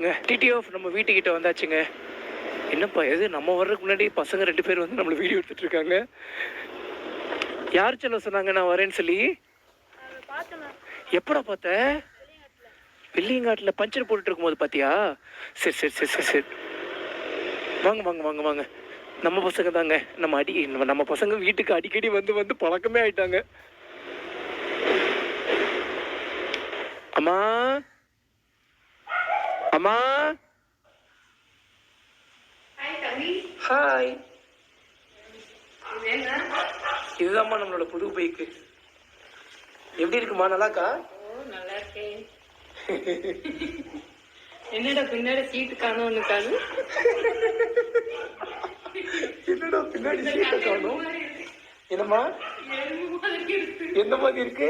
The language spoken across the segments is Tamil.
வந்தாச்சுங்க. டிடிஎஃப் நம்ம வீட்டுக்கிட்ட வந்தாச்சுங்க. என்னப்பா எது நம்ம வர்றதுக்கு முன்னாடி பசங்க 2 பேர் வந்து நம்மள வீடியோ எடுத்துட்டு இருக்காங்க. யார் சொல்ல சொன்னாங்க நான் வரேன்னு சொல்லி? எப்படா பார்த்த? வெள்ளியங்காட்டில் பஞ்சர் போட்டுட்டு இருக்கும்போது பார்த்தியா? சரி சரி சரி சரி சரி. வாங்க வாங்க வாங்க வாங்க. நம்ம பசங்க தாங்க. நம்ம பசங்க வீட்டுக்கு அடிக்கடி வந்து வந்து பழக்கமே ஆயிட்டாங்க. அம்மா அம்மா ஹாய். இதுதான்மா நம்மளோட புது பைக்கு. எப்படி இருக்குமா? நல்லாக்கா? நல்லா இருக்கேன். என்னடா பின்னாடி சீட்டு காணும்? என்னடா பின்னாடி சீட்டு காணும்? என்னம்மா? எந்த மாதிரி இருக்கு?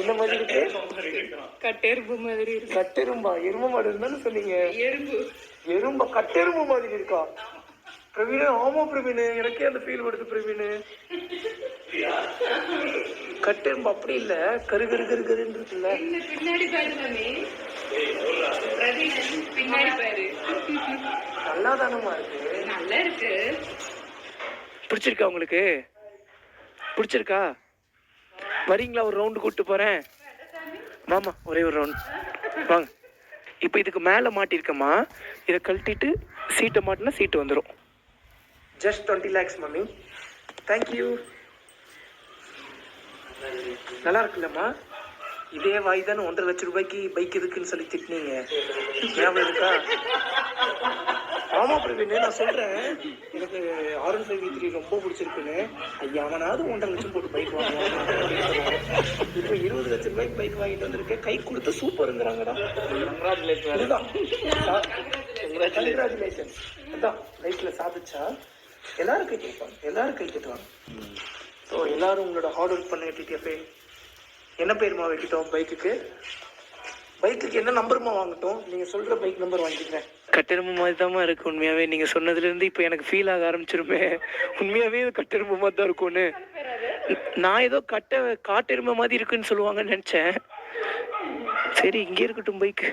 என்ன மாதிரி இருக்கு? கட்டெரும்பு மாதிரி இருக்கு. கட்டெரும்பா? எரும மாடு இருந்தாலும் சொன்னீங்க. எறும்பா? கட்டெரும்பு மாதிரி இருக்கா? பிரவீன், ஆமா பிரவீன், எனக்கே அந்த ஃபீல் வருது பிரவீன். கட்டெரும்பு அப்படி இல்ல, கரு கரு கரு கருன்னு இருக்குல்ல. பின்னாடி பாரு, பின்னாடி பாரு. நல்லா தானமா இருக்கு? நல்லா இருக்கு. பிடிச்சிருக்கா உங்களுக்கு? பிடிச்சிருக்கா? வரீங்களா? ஒரு ரவுண்டு கூப்பிட்டு போறேன். வாமா, ஒரே ஒரு ரவுண்ட் வாங்க. இப்போ இதுக்கு மேலே மாட்டிருக்கம்மா. இதை கழட்டிட்டு சீட்டை மாட்டினா சீட்டு வந்துடும். Just 20 lakhs mummy. தேங்க்யூ. நல்லா இருக்குல்லம்மா? இதே வாய் தானே 1.5 லட்சம் ரூபாய்க்கு பைக் எதுக்குன்னு சொல்லி திட்டினீங்க. ஞாபகம் இருக்கா? ஆமா பிரவீன், நான் சொல்றேன் எனக்கு R15V3 ரொம்ப பிடிச்சிருக்குன்னு. ஐயா, அவனாவது 1.5 லட்சம் போட்டு பைக் வாங்குவான். இப்போ 20 லட்சம் ரூபாய்க்கு பைக் வாங்கிட்டு வந்திருக்கேன். கை கொடுத்து சூப்பருங்கிறாங்கடா. கங்க்ராச்சுலேஷன். அதான் லைஃப்ல சாதிச்சா எல்லாரும் கை கேட்பாங்க, எல்லாரும் கை கட்டுவாங்க. ஸோ எல்லாரும் உங்களோட ஹார்ட் ஒர்க் பண்ண டிடிஎஃப். என்ன பேருமா வைக்கிட்டோம் பைக்குக்கு? பைக்குக்கு என்ன நம்பருமா வாங்கட்டும்? நீங்க சொல்ற பைக் நம்பர் வாங்கிக்கிறேன். கட்டெரும்பு மாதிரி தான்மா இருக்கு. உண்மையாவே நீங்க சொன்னதுல இருந்து இப்போ எனக்கு ஃபீல் ஆக ஆரம்பிச்சிருமே. உண்மையாவே கட்டெரும்பு மாதிரி தான் இருக்கும்னு. நான் ஏதோ காட்டெரும்பு மாதிரி இருக்குன்னு சொல்லுவாங்கன்னு நினைச்சேன். சரி, இங்கே இருக்கட்டும் பைக்.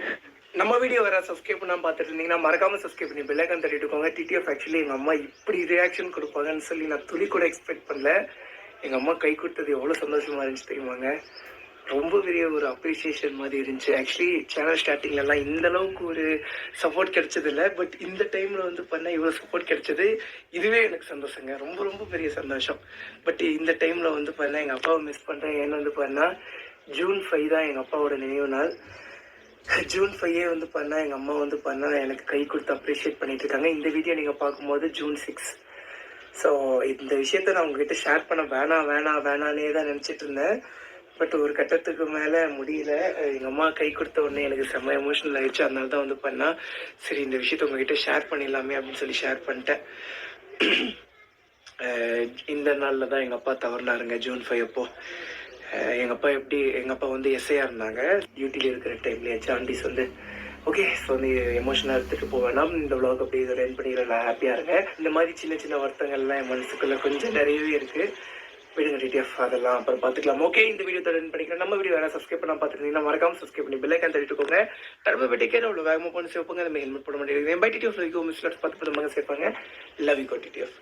நம்ம வீடியோ வேற சப்ஸ்கிரைப் பண்ணாம பார்த்துட்டு இருந்தீங்கன்னா மறக்காம சப்ஸ்கிரைப் பண்ணி பெல் ஐகான் தட்டிட்டுக்கோங்க. டிடிஎஃப் ஆக்சுவலி எங்கள் அம்மா இப்படி ரியாக்ஷன் கொடுப்பாங்கன்னு சொல்லி நான் துளி கூட எக்ஸ்பெக்ட் பண்ணல. எங்கள் அம்மா கை கொடுத்தது எவ்வளோ சந்தோஷமா இருந்துச்சு தெரியுமாங்க. ரொம்ப பெரிய ஒரு அப்ரிசியேஷன் மாதிரி இருந்துச்சு. ஆக்சுவலி சேனல் ஸ்டார்டிங்லலாம் இந்த அளவுக்கு ஒரு சப்போர்ட் கிடைச்சது இல்லை. பட் இந்த டைமில் வந்து பண்ண இவ்வளோ சப்போர்ட் கிடைச்சது, இதுவே எனக்கு சந்தோஷங்க. ரொம்ப ரொம்ப பெரிய சந்தோஷம். பட் இந்த டைமில் வந்து பண்ண எங்கள் அப்பாவை மிஸ் பண்ணுறேன். ஏன்னு வந்து பண்ணால் June 5 தான் எங்கள் அப்பாவோட நினைவு நாள். June 5 வந்து பண்ணால் எங்கள் அம்மா வந்து பண்ணால் எனக்கு கை கொடுத்து அப்ரிஷியேட் பண்ணிட்டு இருக்காங்க. இந்த வீடியோ நீங்கள் பார்க்கும்போது June 6. ஸோ இந்த விஷயத்த நான் உங்ககிட்ட ஷேர் பண்ண வேணானே தான் நினச்சிட்டு இருந்தேன். பட் ஒரு கட்டத்துக்கு மேலே முடியல. எங்கள் அம்மா கை கொடுத்த உடனே எனக்கு செம்ம எமோஷனல் ஆயிடுச்சு. அதனால தான் வந்து பண்ணா சரி இந்த விஷயத்த உங்ககிட்ட ஷேர் பண்ணிடலாமே அப்படின்னு சொல்லி ஷேர் பண்ணிட்டேன். இந்த நாளில் தான் எங்கள் அப்பா தவறினாருங்க. June 5 அப்போ எங்கள் அப்பா வந்து எஸ்ஐயா இருந்தாங்க. டியூட்டியில் இருக்கிற டைம்லேயே ஜாண்டிஸ் வந்து ஓகே. ஸோ வந்து எமோஷனாக எடுத்துகிட்டு போக வேணாம். இந்த விளாக் அப்படி இதை ரன் பண்ணிடுறேன். ஹாப்பியாக இருங்க. இந்த மாதிரி சின்ன சின்ன வருத்தங்கள்லாம் என் மனசுக்குள்ளே கொஞ்சம் நிறையவே இருக்குது. விடுங்க டிடிஎஃப், அதெல்லாம் அப்புறம் பார்த்துக்கலாம். ஓகே, இந்த வீடியோ ரன் பண்ணிக்கிறேன். நம்ம வீடியோ வேறு சப்ஸ்கிரைப் பண்ணால் பார்த்துருந்தீங்கன்னா மறக்காம சப்ஸ்கிரைப் பண்ணி பெல் ஐகான் தட்டிட்டுக்கோங்க. கடமை பெட்டிக்கே அவ்வளோ வேகமாக போன சேர்ப்பாங்க. அந்த ஹெல்மெட் போட மாட்டேங்குது. பை டிடிஎஃப் மிஸ்லாட் 10 சேர்ப்பாங்க. Love you TTF.